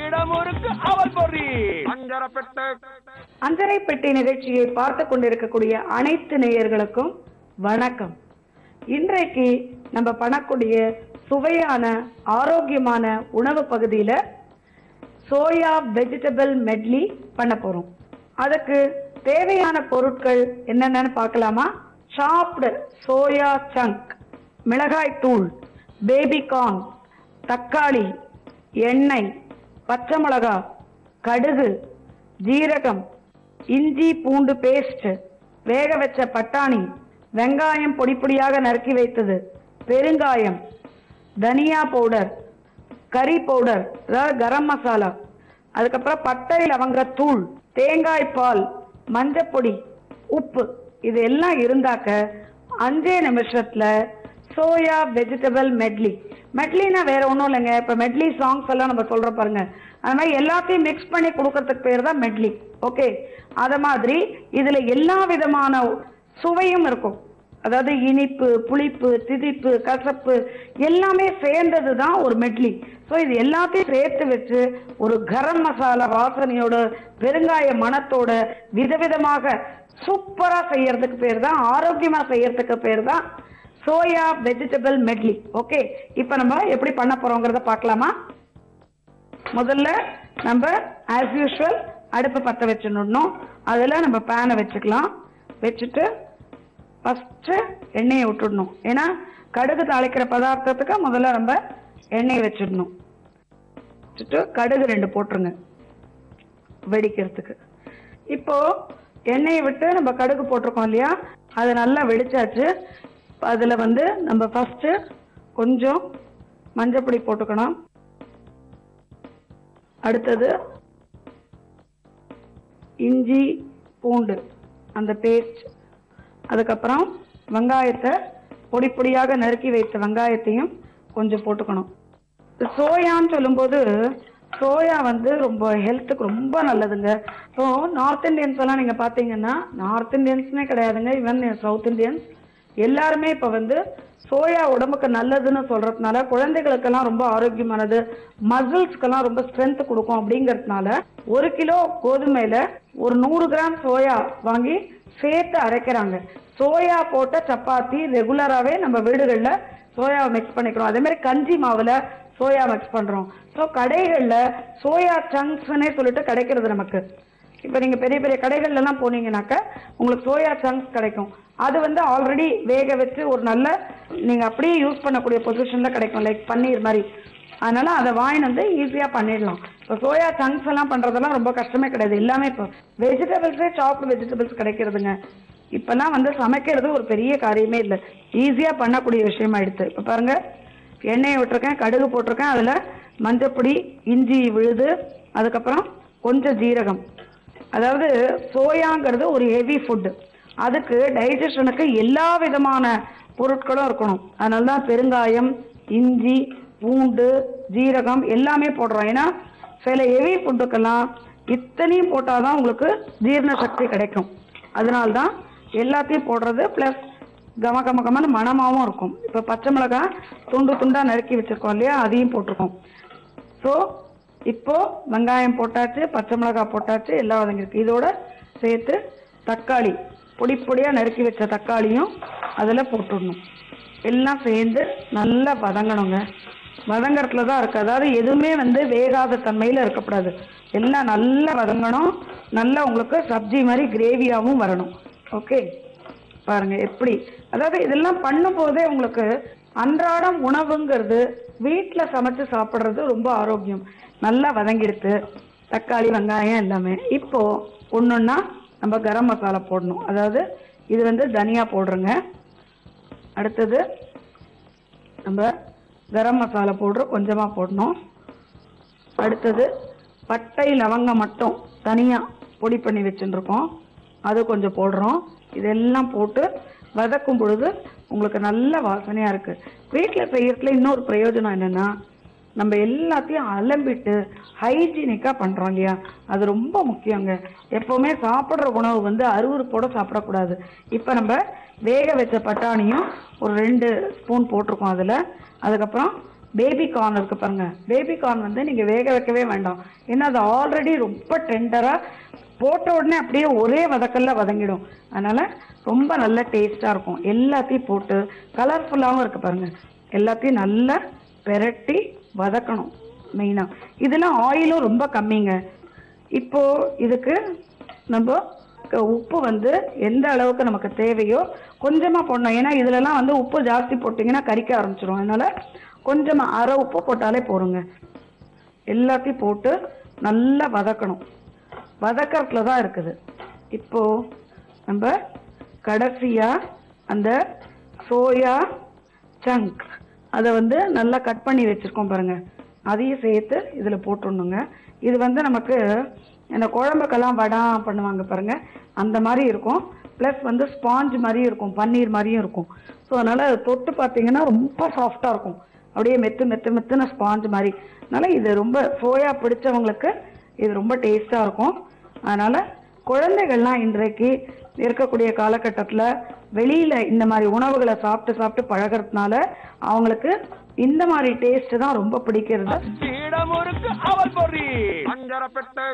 இடமுருக்கு அவல் பொறி அஞ்சரப்பெட்டை. அஞ்சரை பெட்டி நிகழ்ச்சியை பார்த்து கொண்டிருக்கக்கூடிய அனைத்து நேயர்களுக்கும் வணக்கம். இன்றைக்கு நம்ம பண்ணக்கூடிய சுவையான ஆரோக்கியமான உணவு பகுதியில சோயா வெஜிடபிள் மெட்லி பண்ண போறோம். அதுக்கு தேவையான பொருட்கள் என்னென்னு பார்க்கலாமா? சாப்டு சோயா சங்க், மிளகாய் தூள், பேபி கார்ன், தக்காளி, எண்ணெய், பச்சை மிளகா, கடுகு, ஜீரகம், இஞ்சி பூண்டு பேஸ்ட், வேக வச்ச பட்டாணி, வெங்காயம் பொடி பொடியாக நறுக்கி வைத்தது, பெருங்காயம், தனியா பவுடர், கறி பவுடர் அதாவது கரம் மசாலா, அதுக்கப்புறம் பட்டை லவங்க தூள், தேங்காய் பால், மஞ்சப்பொடி, உப்பு. இது எல்லாம் இருந்தாக்க 5 நிமிஷத்துல சோயா வெஜிடபிள் மெட்லி. மெட்லினா வேற ஒன்றும் இல்லைங்க. இப்போ மெட்லி சாங்ஸ் எல்லாம் நம்ம சொல்ற பாருங்க, அது மாதிரி எல்லாத்தையும் மிக்ஸ் பண்ணி கொடுக்கறதுக்கு பேர் தான் மெட்லி. ஓகே, அத மாதிரி இதுல எல்லா விதமான சுவையும் இருக்கும். அதாவது இனிப்பு, புளிப்பு, திதிப்பு, கசப்பு எல்லாமே சேர்ந்தது தான் ஒரு மெட்லி. ஸோ இது எல்லாத்தையும் சேர்த்து வச்சு ஒரு கரம் மசாலா வாசனையோட, பெருங்காய மணத்தோட விதவிதமாக சூப்பரா செய்யறதுக்கு பேர் தான், ஆரோக்கியமா செய்யறதுக்கு பேர் தான் சோயா வெஜிடபிள் மெட்லி. ஓகே, இப்போ நம்ம எப்படி பண்ண போறோங்கிறத பார்க்கலாமா? முதல்ல நம்ம ஆஸ் யூஷுவல் அடுப்பு பற்ற வச்சுடணும். அதில் நம்ம பேனை வச்சுக்கலாம். வச்சுட்டு ஃபஸ்ட்டு எண்ணெயை விட்டுடணும். ஏன்னா கடுகு தாளிக்கிற பதார்த்தத்துக்கு முதல்ல நம்ம எண்ணெயை வச்சிடணும். வச்சுட்டு கடுகு 2 போட்டுருங்க வெடிக்கிறதுக்கு. இப்போ எண்ணெயை விட்டு நம்ம கடுகு போட்டிருக்கோம் இல்லையா, அது நல்லா வெடிச்சாச்சு. அதில் நம்ம ஃபஸ்ட்டு கொஞ்சம் மஞ்சப்பொடி போட்டுக்கணும். அடுத்தது இஞ்சி பூண்டு அந்த பேஸ்ட், அதுக்கப்புறம் வெங்காயத்தை பொடி பொடியாக நறுக்கி வைத்த வெங்காயத்தையும் கொஞ்சம் போட்டுக்கணும். சோயான்னு சொல்லும்போது சோயா ரொம்ப ஹெல்த்துக்கு ரொம்ப நல்லதுங்க. ஸோ நார்த் இந்தியன்ஸ் எல்லாம் நீங்கள் பார்த்தீங்கன்னா, நார்த் இந்தியன்ஸ்னே கிடையாதுங்க, ஈவன் சவுத் இந்தியன்ஸ் எல்லாருமே இப்போ சோயா உடம்புக்கு நல்லதுன்னு சொல்றதுனால, குழந்தைகளுக்கெல்லாம் ரொம்ப ஆரோக்கியமானது, மசில்ஸ்க்கெல்லாம் ரொம்ப ஸ்ட்ரென்த் கொடுக்கும் அப்படிங்கிறதுனால 1 கிலோ கோதுமையில ஒரு 100 கிராம் சோயா வாங்கி சேர்த்து அரைக்கிறாங்க. சோயா போட்ட சப்பாத்தி ரெகுலராகவே நம்ம வீடுகளில் சோயாவை மிக்ஸ் பண்ணிக்கிறோம். அதே மாதிரி கஞ்சி மாவில் சோயா மிக்ஸ் பண்ணுறோம். ஸோ கடைகளில் சோயா சங்க்ஸ்னே சொல்லிட்டு கிடைக்கிறது நமக்கு. இப்போ நீங்கள் பெரிய பெரிய கடைகள்லாம் போனீங்கன்னாக்கா உங்களுக்கு சோயா சங்க்ஸ் கிடைக்கும். அது ஆல்ரெடி வேக வச்சு ஒரு நல்ல நீங்கள் அப்படியே யூஸ் பண்ணக்கூடிய பொசிஷனில் கிடைக்கும், லைக் பன்னீர் மாதிரி. அதனால அதை வாங்கிட்டு ஈஸியாக பண்ணிடலாம். இப்போ சோயா சங்க்ஸ் எல்லாம் பண்ணுறதெல்லாம் ரொம்ப கஷ்டமே கிடையாது. எல்லாமே இப்போ வெஜிடபிள்ஸே சாப்டு வெஜிடபிள்ஸ் கிடைக்கிறதுங்க. இப்போல்லாம் சமைக்கிறது ஒரு பெரிய காரியமே இல்லை, ஈஸியாக பண்ணக்கூடிய விஷயமாயிடுது. இப்போ பாருங்கள், எண்ணெயை விட்டுருக்கேன், கடுகு போட்டிருக்கேன், அதில் மஞ்சப்பொடி, இஞ்சி விழுது, அதுக்கப்புறம் கொஞ்சம் ஜீரகம். அதாவது சோயாங்கிறது ஒரு ஹெவி ஃபுட்டு, அதுக்கு டைஜஷனுக்கு எல்லா விதமான பொருட்களும் இருக்கணும். அதனால தான் பெருங்காயம், இஞ்சி பூண்டு, ஜீரகம் எல்லாமே போடுறோம். ஏன்னா சில ஹெவி ஃபுட்டுக்கெல்லாம் இத்தனையும் போட்டால் தான் உங்களுக்கு ஜீரண சக்தி கிடைக்கும். அதனால்தான் எல்லாத்தையும் போடுறது. ப்ளஸ் கமகமகமான மணமாகவும் இருக்கும். இப்போ பச்சை மிளகாய் துண்டு துண்டாக நறுக்கி வச்சுருக்கோம் இல்லையா, அதையும் போட்டிருக்கோம். ஸோ இப்போ வெங்காயம் போட்டாச்சு, பச்சை மிளகாய் போட்டாச்சு, எல்லாம் வதங்கிருக்கு. இதோட சேர்த்து தக்காளி பொடி பொடியாக நறுக்கி வச்ச தக்காளியும் அதில் போட்டுடணும். எல்லாம் சேர்ந்து நல்லா வதங்கணுங்க. வதங்கறதுல தான் இருக்குது. அதாவது எதுவுமே வேகாத தன்மையில் இருக்கக்கூடாது. எல்லாம் நல்லா வதங்கணும். நல்லா உங்களுக்கு சப்ஜி மாதிரி கிரேவியாகவும் வரணும். ஓகே, பாருங்க எப்படி. அதாவது இதெல்லாம் பண்ணும்போதே உங்களுக்கு அன்றாடம் உணவுங்கிறது வீட்டில் சமைச்சு சாப்பிட்றது ரொம்ப ஆரோக்கியம். நல்லா வதங்கிடுத்து தக்காளி வெங்காயம் எல்லாமே. இப்போ ஒன்றுன்னா நம்ம கரம் மசாலா போடணும். அதாவது இது தனியா போடுறோங்க. அடுத்தது நம்ம கரம் மசாலா பவுடர் கொஞ்சமாக போடணும். அடுத்தது பட்டை லவங்கம் மட்டும் தனியாக பொடி பண்ணி வச்சுருக்கோம், அது கொஞ்சம் போடுறோம். இதெல்லாம் போட்டு வதக்கும் பொழுது உங்களுக்கு நல்ல வாசனையாக இருக்குது. வீட்டில் செய்யறதுல இன்னொரு பிரயோஜனம் என்னென்னா, நம்ம எல்லாத்தையும் அலம்பிட்டு ஹைஜீனிக்காக பண்ணுறோம் இல்லையா, அது ரொம்ப முக்கியங்க. எப்போவுமே சாப்பிட்ற உணவு அருவருப்போடு சாப்பிடக்கூடாது. இப்போ நம்ம வேக வச்ச பட்டாணியும் ஒரு 2 ஸ்பூன் போட்டிருக்கோம் அதில். அதுக்கப்புறம் பேபி கார்ன் இருக்கு பாருங்க. பேபி கார்ன் வந்து நீங்க வேக வைக்கவே வேண்டாம். ஏன்னா அது ஆல்ரெடி ரொம்ப டெண்டரா போட்ட உடனே அப்படியே ஒரே வதக்கல்ல வதங்கிடும். அதனால ரொம்ப நல்ல டேஸ்டா இருக்கும். எல்லாத்தையும் போட்டு கலர்ஃபுல்லாகவும் இருக்கு பாருங்க. எல்லாத்தையும் நல்லா பெரட்டி வதக்கணும். மெயினா இதெல்லாம் ஆயிலும் ரொம்ப கம்மிங்க. இப்போ இதுக்கு நம்ம உப்பு வந்து எந்த அளவுக்கு நமக்கு தேவையோ கொஞ்சமா போடணும். ஏன்னா இதுலலாம் வந்து உப்பு ஜாஸ்தி போட்டிங்கன்னா கரிக்க ஆரம்பிச்சிடும். அதனால கொஞ்சமா அரை உப்பு போட்டாலே போடுங்க. எல்லாத்தையும் போட்டு நல்லா வதக்கணும். வதக்கறதுல தான் இருக்குது. இப்போ நம்ம கடைசியா அந்த சோயா சங்க் அதை வந்து நல்லா கட் பண்ணி வச்சிருக்கோம் பாருங்க. அதையும் சேர்த்து இதுல போட்டுடணுங்க. இது வந்து நமக்கு இந்த குழம்புக்கெல்லாம் வடை பண்ணுவாங்க பாருங்க, அந்த மாதிரி இருக்கும். ப்ளஸ் வந்து ஸ்பாஞ்ச் மாதிரியும் இருக்கும், பன்னீர் மாதிரியும் இருக்கும். ஸோ அதனால தொட்டு பார்த்தீங்கன்னா ரொம்ப சாஃப்டா இருக்கும். அப்படியே மெத்துன ஸ்பாஞ்ச் மாதிரி. அதனால இது ரொம்ப சோயா பிடிச்சவங்களுக்கு இது ரொம்ப டேஸ்டா இருக்கும். அதனால குழந்தைகள்லாம் இன்றைக்கு இருக்கக்கூடிய காலகட்டத்தில் வெளியில இந்த மாதிரி உணவுகளை சாப்பிட்டு பழகிறதுனால அவங்களுக்கு இந்த மாதிரி டேஸ்ட் தான் ரொம்ப பிடிக்கிறது. அவல் பொரி, அஞ்சரப்பெட்டை